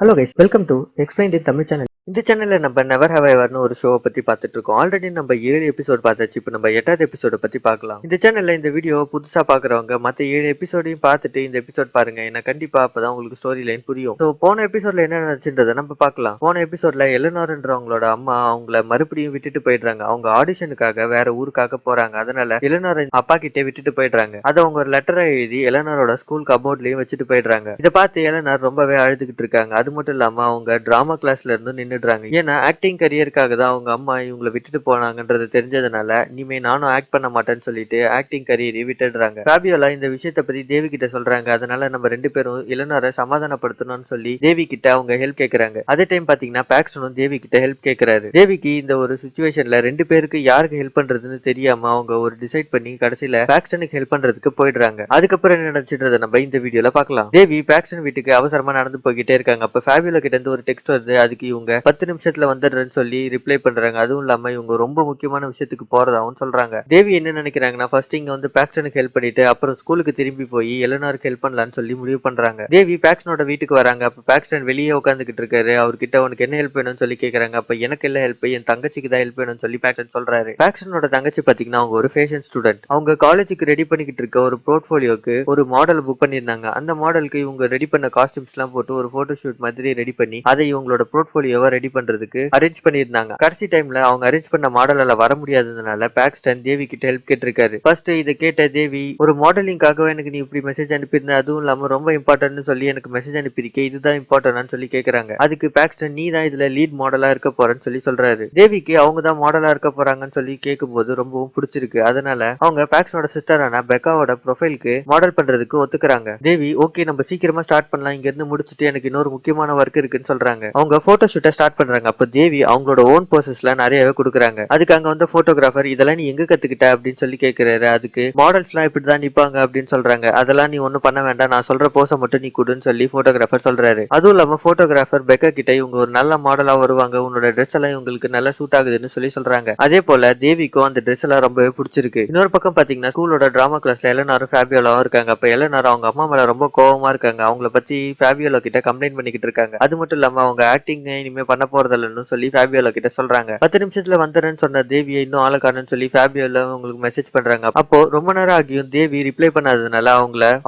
Hello guys, welcome to explain in Tamil channel. இந்த சேனல்ல நம்ம நெவர் ஹவ் எவர்னு ஒரு ஷோ பத்தி பார்த்துட்டு இருக்கோம். ஆல்ரெடி நம்ம 7 எபிசோட் பார்த்தாச்சு. இப்போ நம்ம 8வது எபிசோட பத்தி பார்க்கலாம். இந்த சேனல்ல இந்த வீடியோ புதுசா பாக்குறவங்க மத்த 7 எபிசோடையும் பார்த்துட்டு இந்த எபிசோட் பாருங்க. ஏன்னா கண்டிப்பா அப்பதான் உங்களுக்கு ஸ்டோரி லைன் புரியும். ஸோ போன எபிசோட்ல என்ன நடந்துச்சுன்றதை நம்ம பார்க்கலாம். போன எபிசோட்ல எலனோர்ன்றவங்களோட அம்மா அவங்கள மறுபடியும் விட்டுட்டு போயிடுறாங்க. அவங்க ஆடிஷனுக்காக வேற ஊருக்காக போறாங்க. அதனால எலனோர் அப்பா கிட்டே விட்டுட்டு போயிடுறாங்க. அதை அவங்க ஒரு லெட்டரை எழுதி எலனோரோட ஸ்கூல் கபோர்ட்லயும் வச்சுட்டு போயிடுறாங்க. இதை பார்த்து எலனோர் ரொம்பவே அழுதுகிட்டு இருக்காங்க. அது மட்டும் இல்லாம அவங்க டிராமா கிளாஸ்ல இருந்து நின்னுடுறாங்க. ஏன்னா ஆக்டிங் கரியருக்காக தான் அவங்க அம்மா இவங்களை விட்டுட்டு போனாங்கன்றது தெரிஞ்சதுனால இனிமே நானும் ஆக்ட் பண்ண மாட்டேன்னு சொல்லிட்டு ஆக்டிங் கரியரை விட்டுடுறாங்க. ஃபேபியோலா இந்த விஷயத்த பத்தி தேவி கிட்ட சொல்றாங்க. அதனால நம்ம 2 பேரும் இளநரை சமாதானப்படுத்தணும்னு சொல்லி தேவி கிட்ட அவங்க ஹெல்ப் கேக்குறாங்க. அதே டைம் பாத்தீங்கன்னா பாக்ஸ்டனும் தேவி கிட்ட ஹெல்ப் கேக்குறாரு. தேவிக்கு இந்த ஒரு சிச்சுவேஷன்ல 2 பேருக்கு யாருக்கு ஹெல்ப் பண்றதுன்னு தெரியாம அவங்க ஒரு டிசைட் பண்ணி கடைசியில பாக்ஸ்டனுக்கு ஹெல்ப் பண்றதுக்கு போயிடுறாங்க. அதுக்கப்புறம் என்ன நடந்துச்சுன்றத நம்ம இந்த வீடியோல பார்க்கலாம். தேவி பாக்ஸ்டன் வீட்டுக்கு அவசரமா நடந்து போய்கிட்டே இருக்காங்க. அப்ப ஃபேபியோலா கிட்ட இருந்து ஒரு டெக்ஸ்ட் வருது. அதுக்கு இவங்க 10 நிமிஷத்துல வந்துடுறேன்னு சொல்லி ரிப்ளை பண்றாங்க. அதுவும் இல்லாம இவங்க ரொம்ப முக்கியமான விஷயத்துக்கு போறதாவும் சொல்றாங்க. தேவி என்ன நினைக்கிறாங்கன்னா ஃபர்ஸ்ட் இங்க வந்து பாக்ஸ்டனுக்கு ஹெல்ப் பண்ணிட்டு அப்புறம் ஸ்கூலுக்கு திரும்பி போய் எலனோருக்கு ஹெல்ப் பண்ணலாம்னு சொல்லி முடிவு பண்றாங்க. தேவி பாக்ஸ்டனோட வீட்டுக்கு வராங்க. அப்ப பாக்ஸ்டன் வெளியே உட்காந்துக்கிட்டு இருக்காரு. அவர்கிட்ட உனக்கு என்ன ஹெல்ப் வேணும்னு சொல்லி கேக்குறாங்க. அப்ப எனக்கு எல்லாம் ஹெல்ப், என் தங்கச்சிக்கு தான் ஹெல்ப் வேணும்னு சொல்லி பாக்ஸ்டன் சொல்றாரு. பாக்ஸ்டனோட தங்கச்சி பாத்தீங்கன்னா அவங்க ஒரு ஃபேஷன் ஸ்டூடெண்ட். அவங்க காலேஜுக்கு ரெடி பண்ணிக்கிட்டு இருக்க ஒரு போர்ட்ஃபோலியோக்கு ஒரு மாடல் புக் பண்ணிருந்தாங்க. அந்த மாடலுக்கு இவங்க ரெடி பண்ண காஸ்டியூம்ஸ் எல்லாம் போட்டு ஒரு போட்டோ ஷூட் மாதிரி ரெடி பண்ணி அதை இவங்களோட போர்ட்ஃபோலியோவை ரெடி பண்றதுக்கு அரேஞ்ச் பண்ணிருந்தாங்க. கடைசி டைம்ல அவங்க அரேஞ்ச் பண்ண மாடலால வர முடியாததுனால பாக்ஸ்டன் தேவி கிட்ட ஹெல்ப் கேட்டிருக்காரு. ஃபர்ஸ்ட் இதை கேட்ட தேவி, ஒரு மாடலிங்காக எனக்கு நீ இப்படி மெசேஜ் அனுப்பியிருந்த, அதுவும் இல்லாம ரொம்ப இம்பார்ட்டன்ட்னு சொல்லி எனக்கு மெசேஜ் அனுப்பியிருக்கே, இதுதான் இம்பார்ட்டன்ட்னு சொல்லி கேக்குறாங்க. அதுக்கு பாக்ஸ்டன் நீ தான் இதுல லீட் மாடலா இருக்க போறேன்னு சொல்லி சொல்றாரு. தேவிக்கு அவங்க தான் மாடலா இருக்க போறாங்கன்னு சொல்லி கேட்கும்போது ரொம்பவும் பிடிச்சிருக்கு. அதனால அவங்க பாக்ஸ்டனோட சிஸ்டரான பெக்காவோட ப்ரொஃபைலுக்கு மாடல் பண்றதுக்கு ஒத்துக்குறாங்க. தேவி ஓகே நம்ம சீக்கிரமா ஸ்டார்ட் பண்ணலாம், இங்க இருந்து முடிச்சுட்டு எனக்கு இன்னொரு முக்கியமான ஒர்க் இருக்குன்னு சொல்றாங்க. அவங்க போட்டோ ஷூட்டை ஸ்டார்ட் பண்றாங்க. அப்ப தேவி அவங்களோட ஓன் போசஸ்லாம் நிறையவே கொடுக்குறாங்க. அதுக்கு அங்க வந்து போட்டோகிராஃபர் இதெல்லாம் நீ எங்க கத்துக்கிட்ட அப்படின்னு சொல்லி கேக்குறாரு. அதுக்கு மாடல்ஸ் எல்லாம் இப்படிதான் நிப்பாங்க அப்படின்னு சொல்றாங்க. அதெல்லாம் நீ ஒண்ணும் பண்ண வேண்டாம், நான் சொல்ற போஸை மட்டும் நீ கொடுன்னு சொல்லி போட்டோகிராஃபர் சொல்றாரு. அதுவும் இல்லாம போட்டோகிராஃபர் பெக்கா கிட்ட இவங்க ஒரு நல்ல மாடலா வருவாங்க, உன்னோட ட்ரெஸ் எல்லாம் இவங்களுக்கு நல்லா சூட் ஆகுதுன்னு சொல்லி சொல்றாங்க. அதே போல தேவிக்கும் அந்த ட்ரெஸ் எல்லாம் ரொம்பவே பிடிச்சிருக்கு. இன்னொரு பக்கம் பாத்தீங்கன்னா ஸ்கூலோட டிராமா கிளாஸ்ல எலனாரும் ஃபேபியோலாவும் இருக்காங்க. அப்ப எலனாரும் அவங்க அம்மா மேல ரொம்ப கோவமா இருக்காங்க. அவங்கள பத்தி ஃபேபியோலா கிட்ட கம்ப்ளைண்ட் பண்ணிக்கிட்டு இருக்காங்க. அது மட்டும் இல்லாம அவங்க ஆக்டிங் இனிமே பண்ண போறதில்லன்னு சொல்லி ஃபேபியோலா கிட்ட சொல்றாங்க. 10 நிமிஷத்துல வந்துறேன்னு சொன்ன தேவியை இன்னும் ஆள காணோம்னு சொல்லி ஃபேபியோலா உங்களுக்கு மெசேஜ் பண்றாங்க. அப்போ ரொம்ப நேரம் ஆகியும் தேவி ரிப்ளை பண்ணாததுனால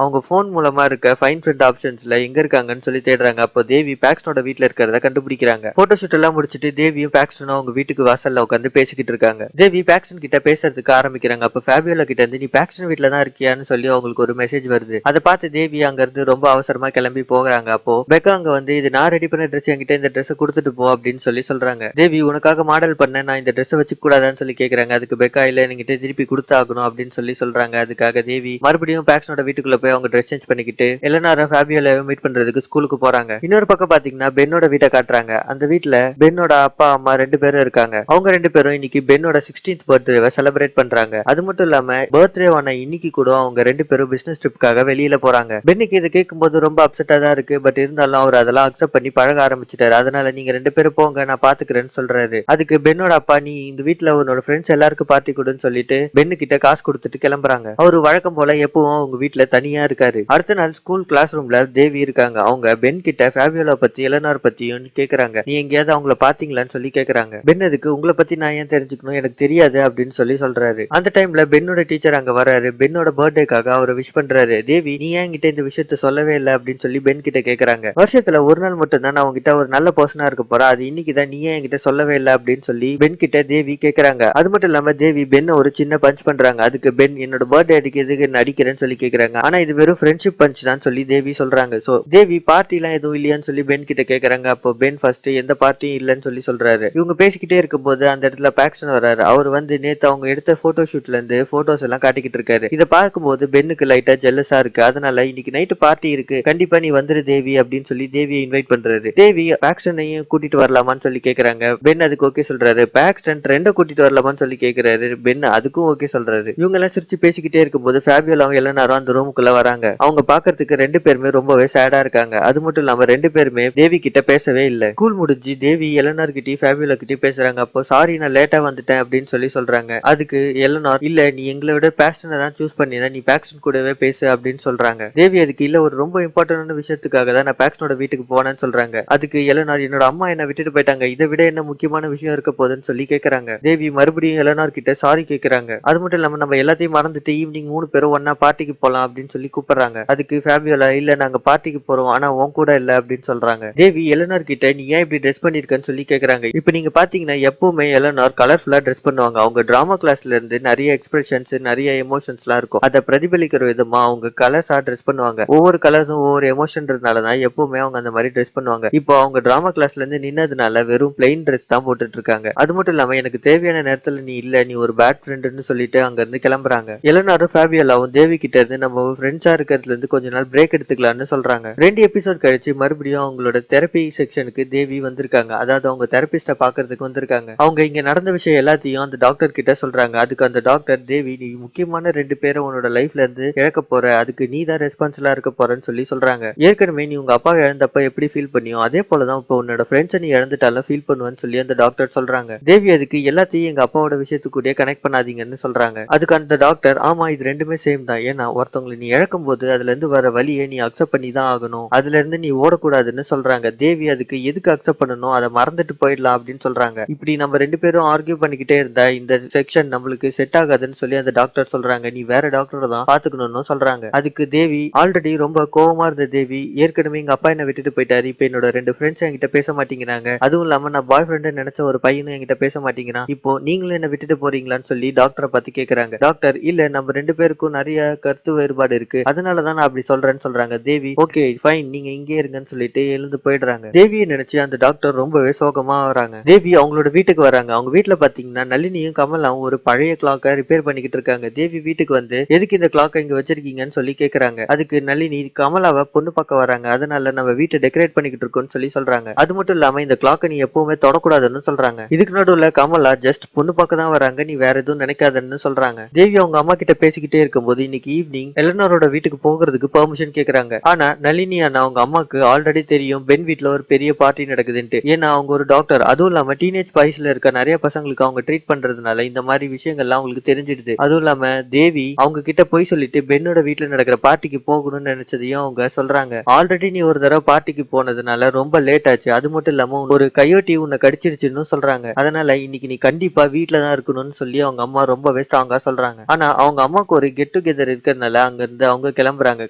அவங்க போன் மூலமா இருக்க ஃபைன் ஃப்ரெண்ட் ஆப்ஷன்ஸ்ல எங்க இருக்காங்கன்னு சொல்லி தேடுறாங்க. அப்போ தேவி பாக்ஸ்டனோட வீட்ல இருக்கிறத கண்டுபிடிக்கிறாங்க. போட்டோ ஷூட் எல்லாம் முடிச்சிட்டு தேவியும் பாக்ஸ்டனும் அவங்க வீட்டுக்கு வாசல்ல உட்காந்து பேசிக்கிட்டு இருக்காங்க. தேவி பாக்ஸ்டன் கிட்ட பேசுறதுக்கு ஆரம்பிக்கிறாங்க. அப்ப ஃபேபியோலா கிட்ட இருந்து நீ பாக்ஸ்டன் வீட்ல தான் இருக்கியான்னு சொல்லி அவங்களுக்கு ஒரு மெசேஜ் வருது. அதை பார்த்து தேவி அங்க இருந்து ரொம்ப அவசரமா கிளம்பி போகிறாங்க. அப்போ பெக்கா அங்க வந்து இது நான் ரெடி பண்ண ட்ரெஸ், என்கிட்ட இந்த ட்ரெஸ் கொடுத்துட்டு போ அப்படின்னு சொல்லி சொல்றாங்க. தேவி உனக்காக மாடல் பண்ண, நான் இந்த ட்ரெஸ் வச்சுக்க கூடாதான்னு சொல்லி கேக்குறாங்க. அதுக்கு பெக்கா இல்ல என்கிட்ட திருப்பி கொடுத்தாகணும் அப்படின்னு சொல்லி சொல்றாங்க. அதுக்காக தேவி மறுபடியும் பாக்ஸ்டனோட வீட்டுக்குள்ள போய் அவங்க ட்ரெஸ் சேஞ்ச் பண்ணிக்கிட்டு எலனாரும் ஃபேபியோலாவை மீட் பண்றதுக்கு ஸ்கூலுக்கு போறாங்க. இன்னொரு பக்கம் பாத்தீங்கன்னா பென்னோட வீட்டை காட்டுறாங்க. அந்த வீட்டுல பென்னோட அப்பா அம்மா 2 பேரும் இருக்காங்க. அவங்க 2 பேரும் இன்னைக்கு பென்னோட 16th பர்த்டேவை செலிப்ரேட் பண்றாங்க. அது மட்டும் இல்லாம பர்த்டேவான இன்னைக்கு கூட அவங்க 2 பேரும் பிசினஸ் ட்ரிப்காக வெளியில போறாங்க. பென்னுக்கு இதை கேட்கும்போது ரொம்ப அப்செட்டா தான் இருக்கு. பட் இருந்தாலும் அவர் அதெல்லாம் அக்செப்ட் பண்ணி பழக ஆரம்பிச்சிட்டாரு. அதனால நீங்க 2 பேரும் போங்க, நான் பாத்துக்கிறேன்னு சொல்றாரு. அதுக்கு பென்னோட அப்பா நீ இந்த வீட்டுல உன்னோட ஃப்ரெண்ட்ஸ் எல்லாருக்கும் பார்ட்டி கொடுன்னு சொல்லிட்டு பென்னு கிட்ட காசு கொடுத்துட்டு கிளம்புறாங்க. அவரு வழக்கம் போல எப்பவும் அவங்க வீட்டுல தனியா இருக்காரு. அடுத்த நாள் ஸ்கூல் கிளாஸ் ரூம்ல தேவி இருக்காங்க. அவங்க பென் கிட்ட ஃபேபியோலா பத்தி எலனார் பத்தியும் கேக்குறாங்க. நீ எங்கேயாவது அவங்கள பாத்தீங்களான்னு சொல்லி கேக்குறாங்க. பென் அதுக்கு உங்களை பத்தி நான் ஏன் தெரிஞ்சுக்கணும், எனக்கு தெரியாது அப்படின்னு சொல்லி சொல்றாரு. அந்த டைம்ல பென்னோட டீச்சர் அங்க வராரு. பென்னோட பர்த்டேக்காக அவரை விஷ் பண்றாரு. தேவி நீ ஏன் கிட்ட இந்த விஷயத்த சொல்லவே இல்லை அப்படின்னு சொல்லி பென் கிட்ட கேக்குறாங்க. வருஷத்துல ஒரு நாள் மட்டும் தான் நான் உங்ககிட்ட ஒரு நல்ல பர்சனா இருக்க போறா, அது இன்னைக்குதான், நீ ஏன் என்கிட்ட சொல்லவே இல்லை அப்படின்னு சொல்லி பென் கிட்ட தேவி கேக்குறாங்க. அது மட்டும் இல்லாம தேவி பென்ன ஒரு சின்ன பஞ்ச் பண்றாங்க. அதுக்கு பென் என்னோட பர்த்டே அடிக்கிறதுக்கு என்ன அடிக்கிறேன்னு சொல்லி கேக்குறாங்க. ஆனா இது வெறும் ஃப்ரெண்ட்ஷிப் பஞ்ச் தான் சொல்லி தேவி சொல்றாங்க. சோ தேவி பார்ட்டி எல்லாம் எதுவும் இல்லையான்னு சொல்லி பென் கிட்ட கேக்குறாங்க. அப்போ பென் ஃபர்ஸ்ட் எந்த பார்ட்டியும் இல்லைன்னு சொல்லி சொல்றாரு. இவங்க பேசிக்கிட்டே இருக்கும்போது அந்த இடத்துல பாக்ஸ்டன் வராரு. அவர் வந்து நேத்து அவங்க எடுத்த போட்டோ ஷூட்ல இருந்து போட்டோஸ் எல்லாம் காட்டிக்கிட்டு இருக்காரு. இதை பார்க்கும்போது பென்னுக்கு லைட்டா ஜெல்லஸா இருக்கு. அதனால இன்னைக்கு நைட்டு பார்ட்டி இருக்கு, கண்டிப்பா நீ வந்துரு தேவி அப்படின்னு சொல்லி தேவியை இன்வைட் பண்றாரு. தேவி பாக்ஸ்டனையும் கூட்டிட்டு வரலாமான்னு சொல்லி கேக்குறாங்க. பென் அதுக்கு ஓகே சொல்றாரு. பாக்ஸ்டன் ட்ரெண்ட கூட்டிட்டு வரலாமான்னு சொல்லி கேக்குறாரு. பென் அதுக்கும் ஓகே சொல்றாரு. இவங்க எல்லாம் சிரிச்சு பேசிக்கிட்டே இருக்கும்போது ஃபேபியோலாவும் எலனாரும் அந்த ரூமுக்குள்ள வராங்க. அவங்க பாக்குறதுக்கு ரெண்டு பேருமே ரொம்பவே சேடா இருக்காங்க. அது மட்டும் இல்லாம ரெண்டு பேருமே தேவி கிட்ட பேசவே இல்ல. ஸ்கூல் முடிஞ்சு தேவி எலனார் கிட்டயும் ஃபேபியோலா கிட்டயும் பேசுறாங்க. அப்போ சாரி நான் லேட்டா வந்துட்டேன் அப்படின்னு சொல்லி சொல்றாங்க. அதுக்கு எலனார் இல்ல நீ எங்களை விட பாக்ஸ்டனை தான் சூஸ் பண்ணினா நீ பாக்ஸ்டன் கூடவே பேசு அப்படின்னு சொல்றாங்க. தேவி அதுக்கு இல்ல ஒரு ரொம்ப இம்பார்ட்டன்டான விஷயத்துக்காக தான் நான் பாக்ஸ்டனோட வீட்டுக்கு போனேன்னு சொல்றாங்க. அதுக்கு எலனார் என்னோட அம்மா என்ன விட்டுட்டு போயிட்டாங்க, இதை விட என்ன முக்கியமான விஷயம் இருக்க போகுதுன்னு சொல்லி கேக்குறாங்க. தேவி மறுபடியும் எலனார் கிட்ட சாரி கேக்குறாங்க. அது மட்டும் இல்லாம நம்ம எல்லாத்தையும் மறந்துட்டு ஈவினிங் 3 பேரும் ஒன்னா பார்ட்டிக்கு போலாம் அப்படின்னு சொல்லி கூப்பிடுறாங்க. அதுக்கு ஃபேபியோலா இல்ல நாங்க பார்ட்டிக்கு போறோம் ஆனா உன் கூட இல்ல அப்படின்னு சொல்றாங்க. தேவி எலனார் கிட்ட நீ ஏன் இப்படி ட்ரெஸ் பண்ணிருக்கன்னு சொல்லி கேக்குறாங்க. இப்ப நீங்க பாத்தீங்கன்னா எப்பவுமே எலனார் கலர்ஃபுல்லா ட்ரெஸ் பண்ணுவாங்க. அவங்க டிராமா கிளாஸ்ல இருந்து நிறைய எக்ஸ்பிரஷன்ஸ் நிறைய எமோஷன்ஸ் எல்லாம் இருக்கும். அதை பிரதிபலிக்கிற விதமா அவங்க கலர்ஸா ட்ரெஸ் பண்ணுவாங்க. ஒவ்வொரு கலர்ஸும் ஒவ்வொரு எமோஷன்றதுனாலதான் எப்பவுமே அவங்க அந்த மாதிரி ட்ரெஸ் பண்ணுவாங்க. இப்போ அவங்க டிராமா கிளாஸ்ல இருந்து நின்னதுனால வெறும் பிளைன் ட்ரெஸ் தான் போட்டுட்டு இருக்காங்க. அது மட்டும் இல்லாம எனக்கு தேவையான நேரத்துல நீ இல்ல நீ ஒரு பேட் ஃப்ரெண்ட்னு சொல்லிட்டு அங்க இருந்து கிளம்புறாங்க. எலனாரும் ஃபேபியோலாவும் தேவி கிட்ட இருந்து நம்ம ஃப்ரெண்ட்ஸா இருக்கிறதுல இருந்து கொஞ்ச நாள் பிரேக் எடுத்துக்கலாம்னு சொல்றாங்க. 2 எபிசோட் கழிச்சு மறுபடியும் அவங்களோட தெரப்பி செக்ஷனுக்கு தேவி வந்திருக்காங்க. அதாவது அவங்க தெரபிஸ்ட பாக்குறதுக்கு வந்திருக்காங்க. அவங்க இங்க நடந்த விஷயம் எல்லாத்தையும் அந்த டாக்டர் கிட்ட சொல்றாங்க. அதுக்கு அந்த டாக்டர் தேவி நீ முக்கியமான 2 பேரை உன்னோட லைஃப்ல இருந்து இழக்க போற, அதுக்கு நீ தான் ரெஸ்பான்சிபிளா இருக்க போறன்னு சொல்லி சொல்றாங்க. ஏற்கனவே நீ உங்க அப்பாவை இழந்தப்ப எப்படி ஃபீல் பண்ணியோ அதே போலதான் இப்போ உன்னோட ஃப்ரெண்ட்ஸை நீ இழந்துட்டாலும் ஃபீல் பண்ணுவேன்னு சொல்லி அந்த டாக்டர் சொல்றாங்க. தேவி அதுக்கு எல்லாத்தையும் எங்க அப்பாவோட விஷயத்துக்கு கனெக்ட் பண்ணாதீங்கன்னு சொல்றாங்க. அதுக்கு அந்த டாக்டர் ஆமா இது ரெண்டுமே சேம் தான். ஏன்னா ஒருத்தவங்களை நீ இழக்கும் போது அதுல இருந்து வர வழியை நீ அக்செப்ட் பண்ணி தான் ஆகணும். அதுல இருந்து நீ ஓடக்கூடாதுன்னு சொல்றாங்க. தேவி அதுக்கு எதுக்கு அக்செப்ட் பண்ணணும், அதை மறந்துட்டு போயிடலாம் அப்படின்னு சொல்றாங்க. இப்படி நம்ம 2 பேரும் ஆர்கியூ பண்ணிக்கிட்டே இருந்தா இந்த செக்ஷன் நம்மளுக்கு செட் ஆகாதுன்னு சொல்லி அந்த டாக்டர் சொல்றாங்க. நீ வேற டாக்டரை தான் பாத்துக்கணும்னு சொல்றாங்க. அதுக்கு தேவி ஆல்ரெடி ரொம்ப கோவமா இருந்த தேவி ஏற்கனவே எங்க அப்பா என்ன விட்டுட்டு போயிட்டாரு, இப்ப என்னோட 2 ஃப்ரெண்ட்ஸ் என்கிட்ட பேச மாட்டேங்கிறாங்க, அதுவும் இல்லாம நான் பாய் ஃப்ரெண்ட் நினைச்ச ஒரு பையனும் என்கிட்ட பேச மாட்டேங்கிறான், இப்போ நீங்களும் என்ன விட்டுட்டு போறீங்களான்னு சொல்லி டாக்டரை பார்த்து கேக்குறாங்க. டாக்டர் இல்ல நம்ம 2 பேருக்கும் நிறைய கருத்து வேறுபாடு இருக்கு, அதனாலதான் நான் அப்படி சொல்றேன்னு சொல்றாங்க. தேவி ஓகே ஃபைன் நீங்க இங்கே இருங்கன்னு சொல்லிட்டு எழுந்து போயிடுறாங்க. தேவியை நினைச்சு அந்த டாக்டர் ரொம்பவே சோகமா வராங்க. தேவி அவங்களோட வீட்டுக்கு வராங்க. அவங்க வீட்டுல பாத்தீங்கன்னா நளினியும் கமலாவும் ஒரு பழைய கிளாக்கை ரிப்பேர் பண்ணிக்கிட்டு இருக்காங்க. தேவி வீட்டுக்கு வந்து எதுக்கு இந்த கிளாக்கை இங்க வச்சிருக்கீங்கன்னு சொல்லி கேக்குறாங்க. அதுக்கு நளினி கமலாவை பொண்ணு பார்க்க வராங்க, அதனால நம்ம வீட்டை டெக்கரேட் பண்ணிக்கிட்டு இருக்கோம்னு சொல்லி சொல்றாங்க. அது மட்டும் இல்லாம இந்த கிளாக்கை நீ எப்பவுமே தொடக்கூடாதுன்னு சொல்றாங்க. இதுக்கு நடுவுல கமலா ஜஸ்ட் பொண்ணு பார்க்க தான் வராங்க, நீ வேற எதுவும் நினைக்காதன்னு சொல்றாங்க. தேவி அவங்க அம்மா கிட்ட பேசிக்கிட்டே இருக்கும்போது இன்னைக்கு ஈவினிங் எலனரோட வீட்டுக்கு போகிறதுக்கு பெர்மிஷன் கேக்குறாங்க. ஆனா நளினி அண்ணா அவங்க அம்மாக்கு ஆல்ரெடி தெரியும் பென் வீட்ல ஒரு பெரிய பார்ட்டி நடக்குதுன்ட்டு. ஏன்னா அவங்க ஒரு டாக்டர், அதுவும் இல்லாம டீனேஜ் பாய்ஸ்ல இருக்க நிறைய பசங்களுக்கு அவங்க ட்ரீட் பண்றதுனால இந்த மாதிரி விஷயங்கள்லாம் அவங்களுக்கு தெரிஞ்சிடுது. அதுவும் இல்லாம தேவி அவங்க கிட்ட போய் சொல்லிட்டு பென்னோட வீட்டுல நடக்கிற பார்ட்டிக்கு போகணும்னு நினைச்சதையும் அவங்க சொல்றாங்க. ஆல்ரெடி நீ ஒரு தடவை பார்ட்டிக்கு போனதுனால ரொம்ப லேட் ஆச்சு, அது மட்டும் இல்லாம ஒரு கையோட்டி உன்னை கடிச்சிருச்சுன்னு சொல்றாங்க. அதனால இன்னைக்கு நீ கண்டிப்பா வீட்டுல தான் இருக்கணும்னு சொல்லி அவங்க அம்மா ரொம்பவே ஸ்ட்ராங்கா சொல்றாங்க. ஆனா அவங்க அம்மாக்கு ஒரு கெட் டுகெதர் இருக்கிறதுனால அங்க இருந்து அவங்க கிளம்புறாங்க.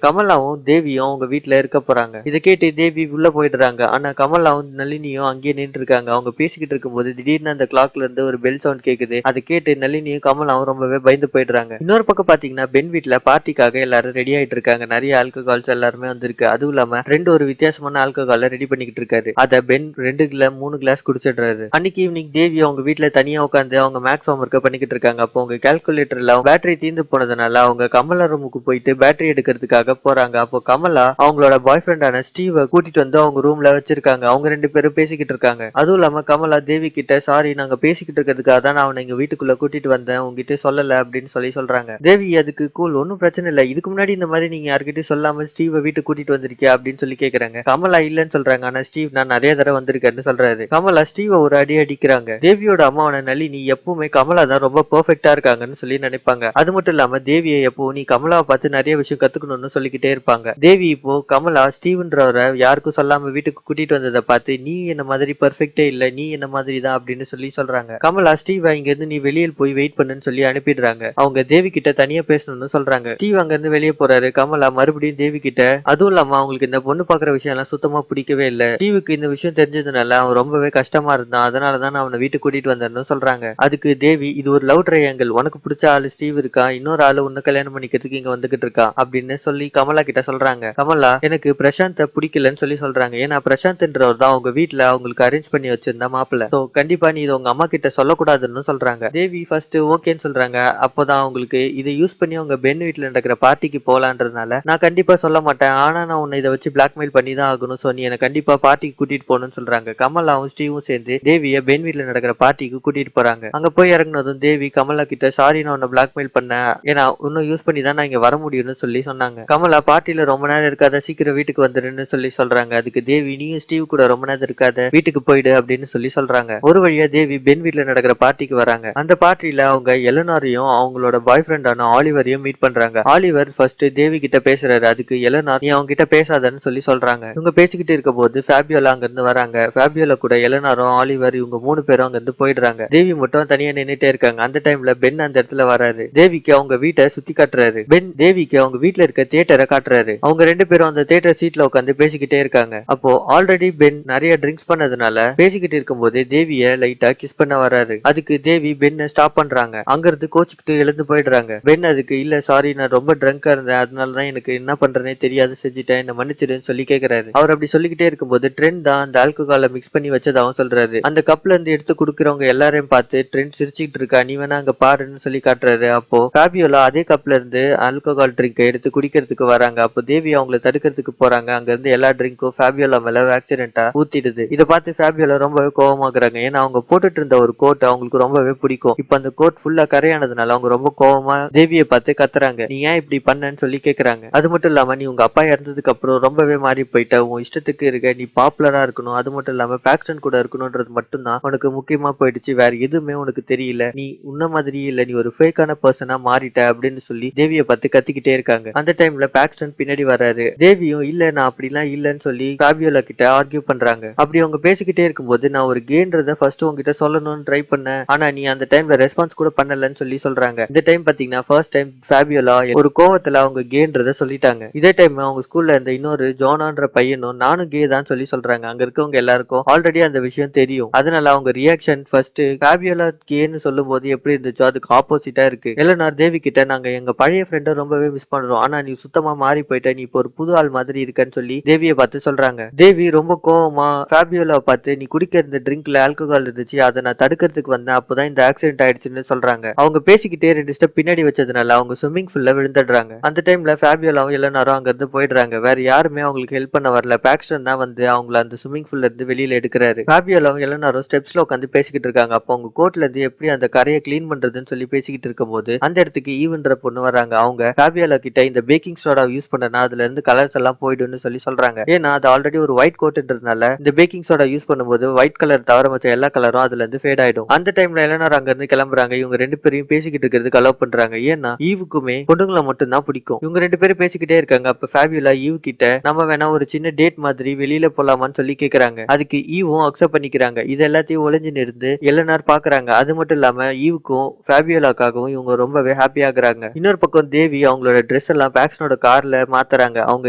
கமலாவும் தேவியும் அவங்க வீட்டுல இருக்க போறாங்க. இதை கேட்டு தேவி உள்ள போயிடுறாங்க. ஆனா கமலாவும் நளினியும் அங்கேயே நின்று இருக்காங்க. அவங்க பேசிக்கிட்டு இருக்கும்போது திடீர்னு அந்த கிளாக்ல இருந்து ஒரு பெல் சவுண்ட் கேக்குது. அதை கேட்டு நளினியும் கமலாவும் ரொம்பவே பயந்து போயிடுறாங்க. இன்னொரு பக்கம் பாத்தீங்கன்னா பென் வீட்டுல பார்ட்டிக்காக எல்லாரும் ரெடி ஆயிட்டு இருக்காங்க. நிறைய ஆல்கஹால்ஸ் எல்லாருமே வந்திருக்கு. அதுவும் இல்லாம ஒரு வித்தியாசமான ஆல்கஹால ரெடி பண்ணிக்கிட்டு இருக்காரு. அத பென் 2 கிளாஸ் குடிச்சிடுறாரு. அன்னைக்கு ஈவினிங் தேவி அவங்க வீட்டுல தனியா உட்காந்து அவங்க மேக்ஸ் ஹோம் ஒர்க் பண்ணிக்கிட்டு இருக்காங்க. அப்போ அவங்க கால்குலேட்டர்ல பேட்டரி தீர்ந்து போனதுனால அவங்க கமலா ரூமுக்கு போயிட்டு பேட்டரி எடுக்கிறதுக்காக போறாங்க. அப்போ கமலா அவங்களோட பாய் ஃப்ரெண்டான ஸ்டீவை கூட்டிட்டு வந்து அவங்க ரூம்ல வச்சிருக்காங்க. அவங்க 2 பேரும் பேசிக்கிட்டு இருக்காங்க. அதுவும் இல்லாம கமலா தேவி கிட்ட சாரி நாங்க பேசிக்கிட்டு இருக்கிறதுக்காக தான் நான் அவனை எங்க வீட்டுக்குள்ள கூட்டிட்டு வந்தேன், உங்ககிட்ட சொல்லல அப்படின்னு சொல்லி சொல்றாங்க. தேவி அதுக்கு கூல் ஒன்னும் பிரச்சனை இல்ல, இதுக்கு முன்னாடி இந்த மாதிரி நீங்க யார்கிட்டயும் சொல்லாம ஸ்டீவை வீட்டுக்கு கூட்டிட்டு வந்திருக்கியா அப்படின்னு சொல்லி கேக்குறாங்க. கமலா இல்லன்னு சொல்றாங்க. ஆனா ஸ்டீவ் நான் நிறைய தடவை வந்திருக்கேன்னு சொல்றாரு. கமலா ஸ்டீவை ஒரு அடி அடிக்கிறாங்க. தேவியோட அம்மாவான நளினி எப்பவுமே கமலா தான் ரொம்ப பெர்ஃபெக்ட்டா இருக்காங்கன்னு சொல்லி நினைப்பாங்க. அது மட்டும் இல்லாம தேவியை எப்போ நீ கமலாவை பார்த்து நிறைய விஷயம் கத்துக்கணும்னு சொல்லிக்கிட்டே இருப்பாங்க. தேவி இப்போ கமலா ஸ்டீவ்ன்றவரை யாருக்கும் சொல்லாம வீட்டுக்கு கூட்டிட்டு வந்ததை பார்த்து நீ என்ன மாதிரி பெர்ஃபெக்டே இல்ல, நீ என்ன மாதிரி தான் அப்படின்னு சொல்லி சொல்றாங்க. கமலா ஸ்டீவ் இங்க இருந்து நீ வெளியில் போய் வெயிட் பண்ணுன்னு சொல்லி அனுப்பிடுறாங்க. அவங்க தேவி கிட்ட தனியா பேசணும்னு சொல்றாங்க. ஸ்டீவ் அங்க இருந்து வெளியே போறாரு. கமலா மறுபடியும் தேவி கிட்ட அதுவும் இல்லாம அவங்களுக்கு இந்த பொண்ணு பாக்குற விஷயம் எல்லாம் சுத்தமா பிடிக்கவே இல்ல, ஸ்டீவுக்கு இந்த விஷயம் தெரிஞ்சதுனால அவன் ரொம்பவே கஷ்டமா இருந்தான், அதனாலதான் அவனை வீட்டுக்கு கூட்டிட்டு வந்தேன்னு சொல்றாங்க. அதுக்கு தேவி இது ஒரு லவ் ட்ரையாங்கிள், உனக்கு பிடிச்ச ஆளு ஸ்டீவ் இருக்கா, இன்னொரு ஆளு உன்ன கல்யாணம் பண்ணிக்கிறதுக்கு இங்க வந்துகிட்டு இருக்கா அப்படின்னு சொல்லி கமலா கிட்ட சொல்றாங்க. கமலா எனக்கு பிரசாந்த பிடிக்கலன்னு சொல்லி சொல்றாங்க. ஏன்னா பிரசாந்த்ன்றவர் தான் அவங்க வீட்டுல அவங்களுக்கு அரேஞ்ச் பண்ணி வச்சிருந்தா மாப்பிள்ள, சோ கண்டிப்பா நீ இதை உங்க அம்மா கிட்ட சொல்லக்கூடாதுன்னு சொல்றாங்க. தேவி ஃபர்ஸ்ட் ஓகேன்னு சொல்றாங்க. அப்பதான் அவங்களுக்கு இதை யூஸ் பண்ணி அவங்க பென் வீட்டுல நடக்கிற பார்ட்டிக்கு போலான்றதுனால நான் கண்டிப்பா சொல்ல மாட்டேன், ஆனா நான் உன்னை இதை வச்சு பிளாக்மெயில் பண்ணி தான் ஆகணும், சோ நீ என்ன கண்டிப்பா பார்ட்டிக்கு கூட்டிட்டு போகணும்னு போகணும்னு சொல்றாங்க. கமலாவும் ஸ்டீவும் சேர்ந்து தேவிய பென் வீட்ல நடக்கிற பார்ட்டிக்கு கூட்டிட்டு போறாங்க. அங்க போய் இறங்குனதும் தேவி கமலா கிட்ட சாரி நான் உன்னை பிளாக்மெயில் பண்ணேன். ஏன்னா இன்னும் யூஸ் பண்ணி தான் நான் இங்க வர முடியும்னு சொல்லி சொன்னாங்க. கமலா பார்ட்டில ரொம்ப நேரம் இருக்காத சீக்கிரம் வீட்டுக்கு வந்துருன்னு சொல்லி சொல்றாங்க. அதுக்கு தேவி நீயும் ஸ்டீவ் கூட ரொம்ப நேரம் இருக்காத வீட்டுக்கு போயிடு அப்படின்னு சொல்லி சொல்றாங்க. ஒரு வழியா தேவி பென் வீட்ல நடக்கிற பார்ட்டிக்கு வராங்க. அந்த பார்ட்டில அவங்க எலனாரையும் அவங்களோட பாய் ஃப்ரெண்டான ஆலிவரையும் மீட் பண்றாங்க. ஆலிவர் ஃபர்ஸ்ட் தேவி கிட்ட பேசுறாரு. அதுக்கு எலனார் நீ அவங்க கிட்ட பேசாதன்னு சொல்லி சொல்றாங்க. இவங்க பேசிக்கிட்டு இருக்க போது ஃபேபியோலா அங்க இருந்து வராங்க. ஃபேபியோலா கூட எலனாரும் ஆலிவர் இவங்க 3 பேரும் அங்க இருந்து போயிடுறாங்க. தேவி மட்டும் தனியா நின்னுட்டே இருக்காங்க. அந்த டைம்ல பென் அந்த இடத்துல வராரு. தேவிக்கு அவங்க வீட்டை சுத்தி காட்டுறாரு. பென் தேவிக்கு அவங்க வீட்ல இருக்க தியேட்டரை காட்டுறாரு. அவங்க 2 பேரும் அந்த தியேட்டர் சீட்ல உட்காந்து பேசிக்கிட்டே இருக்காங்க. அப்போ ஆல்ரெடி பென் நிறைய ட்ரிங்க்ஸ் பண்ணதுனால பேசிக்கிட்டு இருக்கும்போது தேவிய லைட்டா கிஸ் பண்ண வராரு. அதுக்கு தேவி பென்னை ஸ்டாப் பண்றாங்க. அங்க இருந்து கோச்சுக்கிட்டு எழுந்து போயிடுறாங்க. பென் அதுக்கு இல்ல சாரி நான் ரொம்ப ட்ரங்கா இருந்தேன், அதனாலதான் எனக்கு என்ன பண்றேனே தெரியாது செஞ்சுட்டேன், என்ன மன்னிச்சிடுன்னு சொல்லி கேக்குறாரு. அவர் அப்படி சொல்லிக்கிட்டே இருக்கும்போது ட்ரெண்ட் தான் அந்த ஆல்கஹாலை மிக்ஸ் பண்ணி வச்சதாவும் சொல்றாரு. அந்த கப்ல இருந்து எடுத்து குடுக்கறவங்க எல்லாரையும் பார்த்து ட்ரெண்ட் சிரிச்சுக்கிட்டு இருக்கா, நீ வேணா அங்க பாருன்னு சொல்லி காட்டுறாரு. அப்போ ஃபேபியோலா அதே கப்ல இருந்து ஆல்கஹால் ட்ரிங்க் எடுத்து குடிக்கிறதுக்கு வராங்க. அப்போ தேவி அவங்களை தடுக்கிறதுக்கு போறாங்க. அங்க இருந்து எல்லா ட்ரிங்க்கும் ஃபேபியோலா மேல ஆக்சிடென்டா ஊத்திடுது. இதை பார்த்து ஃபேபியோலா ரொம்பவே கோவமாக்குறாங்க. ஏன்னா அவங்க போட்டுட்டு இருந்த ஒரு கோட் அவங்களுக்கு ரொம்பவே பிடிக்கும். இப்ப அந்த கோட் ஃபுல்லா கரையானதுனால அவங்க ரொம்ப கோவமா தேவியை பார்த்து கத்துறாங்க. நீ ஏன் இப்படி பண்ணன்னு சொல்லி கேக்குறாங்க. அது மட்டும் இல்லாம நீ உங்க அப்பா இறந்ததுக்கு அப்புறம் ரொம்பவே மாறி போயிட்ட, உன் இஷ்டத்துக்கு இருக்க, நீ பாப்புலரா இருக்கணும், அது மட்டும் இல்லாம பாக்ஸ்டன் கூட இருக்கணும்ன்றது மட்டும்தான் உனக்கு முக்கியமா போயிடுச்சு, வேற எதுவுமே உனக்கு தெரியல, நீ உன்ன மாதிரியே இல்ல, நீ ஒரு ஃபேக்கான பர்சனா மாறிட்ட அப்படின்னு சொல்லி தேவியை பார்த்து கத்திக்கிட்டே இருக்காங்க. அந்த டைம்ல பாக்ஸ்டன் பின்னாடி வராரு. தேவியும் இல்ல நான் அப்படிலாம் இல்லன்னு சொல்லி ஃபேபியோலா கிட்ட ஆர்கியூ பண்றாங்க. அப்படி அவங்க பேசிக்கிட்டே இருக்கும்போது நான் ஒரு கேன்றத ஃபர்ஸ்ட் உங்ககிட்ட சொல்லணும்னு ட்ரை பண்ணேன், ஆனா நீ அந்த டைம்ல ரெஸ்பான்ஸ் கூட பண்ணலன்னு சொல்லி சொல்றாங்க. இந்த டைம் பாத்தீங்கன்னா ஃபர்ஸ்ட் டைம் ஃபேபியோலா ஒரு கோவத்துல அவங்க கேன்றத சொல்லிட்டாங்க. இதே டைம் அவங்க ஸ்கூல்ல இருந்த இன்னொரு ஜோனான்ற பையனும் நானும் கே தான் சொல்லி சொல்றாங்க. அங்க இருக்கவங்க எல்லாருக்கும் ஆல்ரெடி அந்த விஷயம் தெரியும். அதனால அவங்க ரியாக்ஷன் ஃபர்ஸ்ட் ஃபேபியோலா கேன்னு சொல்லும் போது எப்படி இருந்துச்சோ அதுக்கு ஆப்போசிட்டா இருக்கு. எலனார் தேவி கிட்ட நாங்க எங்க பழைய ஃப்ரெண்டை ரொம்பவே மிஸ் பண்றோம், ஆனா நீ சுத்தமா மாறி போயிட்ட, நீ இப்போ ஒரு புது ஆள் மாதிரி இருக்கன்னு சொல்லி தேவியை பார்த்து சொல்றாங்க. தேவி ரொம்ப கோவமா ஃபேபியோலா பார்த்து நீ குடிக்கிற இந்த ட்ரிங்க்ல ஆல்கஹால் இருந்துச்சு, அதை நான் தடுக்கிறதுக்கு வந்தேன், அப்பதான் இந்த ஆக்சிடென்ட் ஆயிடுச்சுன்னு சொல்றாங்க. அவங்க பேசிக்கிட்டே 2 ஸ்டெப் பின்னாடி வச்சதுனால அவங்க ஸ்விம்மிங் பூல்ல விழுந்துடுறாங்க. அந்த டைம்ல ஃபேபியோலாவும் எல்லாரும் அங்க இருந்து போயிடுறாங்க. வேற யாருமே அவங்களுக்கு ஹெல்ப் பண்ண வரல. பாக்ஸ்டன் தான் வந்து அவங்கள அந்த ஸ்விம்மிங் பூல்ல இருந்து வெளியில எடுக்கிறாரு. ஃபேபியோலாவும் எல்லாரும் ஸ்டெப்ஸ்ல உட்காந்து பேசிக்கிட்டு இருக்காங்க. அப்போ அவங்க கோட்ல இருந்து எப்படி அந்த கரையை கிளீன் பண்றதுன்னு சொல்லி பேசிக்கிட்டு இருக்கும்போது அந்த இடத்துக்கு ஈவன்ற பொண்ணு வராங்க. அவங்க ஃபேபியோலா கிட்ட இந்த பேக்கிங் சோடா யூஸ் பண்ணனா அதுல இருந்து கலர்ஸ் எல்லாம் போயிடும்னு சொல்லி சொல்றாங்க. ஏன்னா அது ஆல்ரெடி ஒரு ஒயிட் கோட்ன்றதுனால இந்த பேக்கிங் சோடா யூஸ் பண்ணும்போது ஒயிட் கலர் தவிர மற்ற எல்லா கலரும் அதுல இருந்து ஃபேட் ஆயிடும். அந்த டைம்ல எலனார் அங்க இருந்து கிளம்புறாங்க. இவங்க 2 பேரையும் பேசிக்கிட்டு இருக்கிறதுக்கு அலோவ் பண்றாங்க. ஏன்னா ஈவுக்குமே பொண்ணுங்களை மட்டும் தான் பிடிக்கும். இவங்க 2 பேரும் பேசிக்கிட்டே இருக்காங்க. அப்ப ஃபேபியோலா ஈவ் கிட்ட நம்ம வேணா ஒரு சின்ன டேட் மாதிரி வெளியில போலாமான்னு சொல்லி கேக்குறாங்க. அதுக்கு ஈவும் அக்செப்ட் பண்ணிக்கிறாங்க. இது எல்லாத்தையும் ஒளிஞ்சு நிறுந்து எலனார் பாக்குறாங்க. அது மட்டும் இல்லாம ஈவுக்கும் ஃபேபியோலாக்காகவும் இவங்க ரொம்பவே ஹாப்பி ஆகுறாங்க. இன்னொரு பக்கம் தேவி அவங்களோட ட்ரெஸ் எல்லாம் பாக்ஸ்டனோட கார்ல மாத்துறாங்க. அவங்க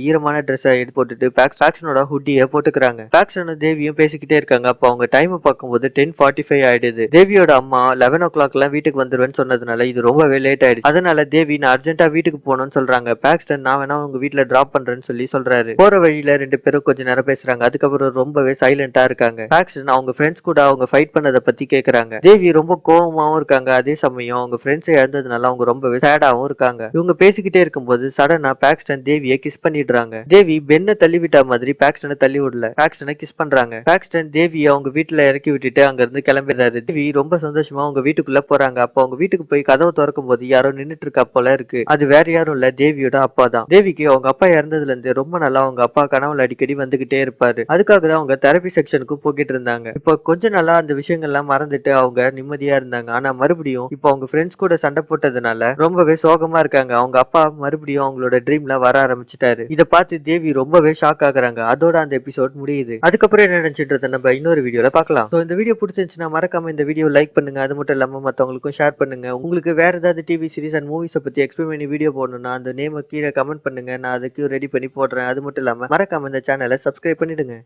ஈரமான ட்ரெஸ் எடுத்து போட்டுட்டு பாக்ஸ்டனோட ஹுட்டிய போட்டுக்கிறாங்க. பாக்ஸ்டனும் தேவியும் பேசிக்கிட்டே இருக்காங்க. அப்ப அவங்க டைம் பார்க்கும்போது 10:45 ஆயிடுது. தேவியோட அம்மா 11 o'clock வீட்டுக்கு வந்துருவேன்னு சொன்னதுனால இது ரொம்பவே லேட் ஆயிடுச்சு. அதனால தேவி நான் அர்ஜென்ட்டா வீட்டுக்கு போகணும்னு சொல்றாங்க. பாக்ஸ்டன் நான் வேணா உங்க வீட்டுல டிராப் பண்றேன்னு சொல்லி சொல்றாரு. போற வழியில 2 பேரும் கொஞ்ச நேரம் பேசுறாங்க. அதுக்கப்புறம் ரொம்பவே சைலண்டா இருக்காங்க. பாக்ஸ்டன் அவங்க ஃப்ரெண்ட்ஸ் கூட அவங்க ஃபைட் பண்ணதை பத்தி கேக்குறாங்க. தேவி ரொம்ப கோவமாவும் இருக்காங்க. அதே சமயம் அவங்க ஃப்ரெண்ட்ஸை இழந்ததுனால அவங்க ரொம்பவே சேடாவும் இருக்காங்க. இவங்க பேசிக்கிட்டே இருக்கும்போது சடனா பாக்ஸ்டன் தேவியை கிஸ் பண்ணிடுறாங்க. தேவி பென்னை தள்ளி விட்ட மாதிரி பாக்ஸ்டனை தள்ளி விடல, பாக்ஸ்டனை கிஸ் பண்றாங்க. பாக்ஸ்டன் தேவியை அவங்க வீட்டுல இறக்கி விட்டுட்டு அங்க இருந்து கிளம்பிடுறாரு. தேவி ரொம்ப சந்தோஷமா அவங்க வீட்டுக்குள்ள போறாங்க. அப்ப அவங்க வீட்டுக்கு போய் கதவை திறக்கும் போது யாரோ நின்னுட்டு இருக்கா போல இருக்கு. அது வேற யாரும் இல்ல, தேவியோட அப்பா தான். தேவிக்கு அவங்க அப்பா இறந்ததுல இருந்து ரொம்ப நாளா அவங்க அப்பா கனவுல அடிக்கடி வந்துகிட்டே இருப்பாரு. அதுக்காக தான் அவங்க தெரபி செக்ஷனுக்கு போயிட்டு இருந்தாங்க. இப்போ கொஞ்ச நாளா அந்த விஷயங்கள்லாம் மறந்துட்டு அவங்க நிம்மதியா இருந்தாங்க. ஆனா மறுபடியும் இப்போ அவங்க ஃப்ரெண்ட்ஸ் கூட சண்டை போட்டதுனால ரொம்பவே சோகமா இருக்காங்க. அவங்க அப்பா மறுபடியும் அவங்களோட ட்ரீம்ல வர ஆரம்பிச்சுட்டாரு. இத பார்த்து தேவி ரொம்பவே ஷாக் ஆகுறாங்க. அதோட அந்த எபிசோட் முடியுது. அதுக்கப்புறம் என்ன நினைச்சிட்டு நம்ம இன்னொரு வீடியோல பார்க்கலாம். இந்த வீடியோ பிடிச்சிருந்துச்சுன்னா மறக்காம இந்த வீடியோ லைக் பண்ணுங்க. அது மட்டும் இல்லாம மத்தவங்களுக்கும் ஷேர் பண்ணுங்க. உங்களுக்கு வேற ஏதாவது டிவி சீரிஸ் அண்ட் மூவிஸை பத்தி எக்ஸ்பிளைன் பண்ணி வீடியோ போடணும்னா அந்த நேம் கீழே கமெண்ட் பண்ணுங்க. நான் அதுக்கு ரெடி பண்ணி போடுறேன். அது மட்டும் இல்லாம மறக்காம இந்த சேனலை சப்ஸ்கிரைப் பண்ணிடுங்க.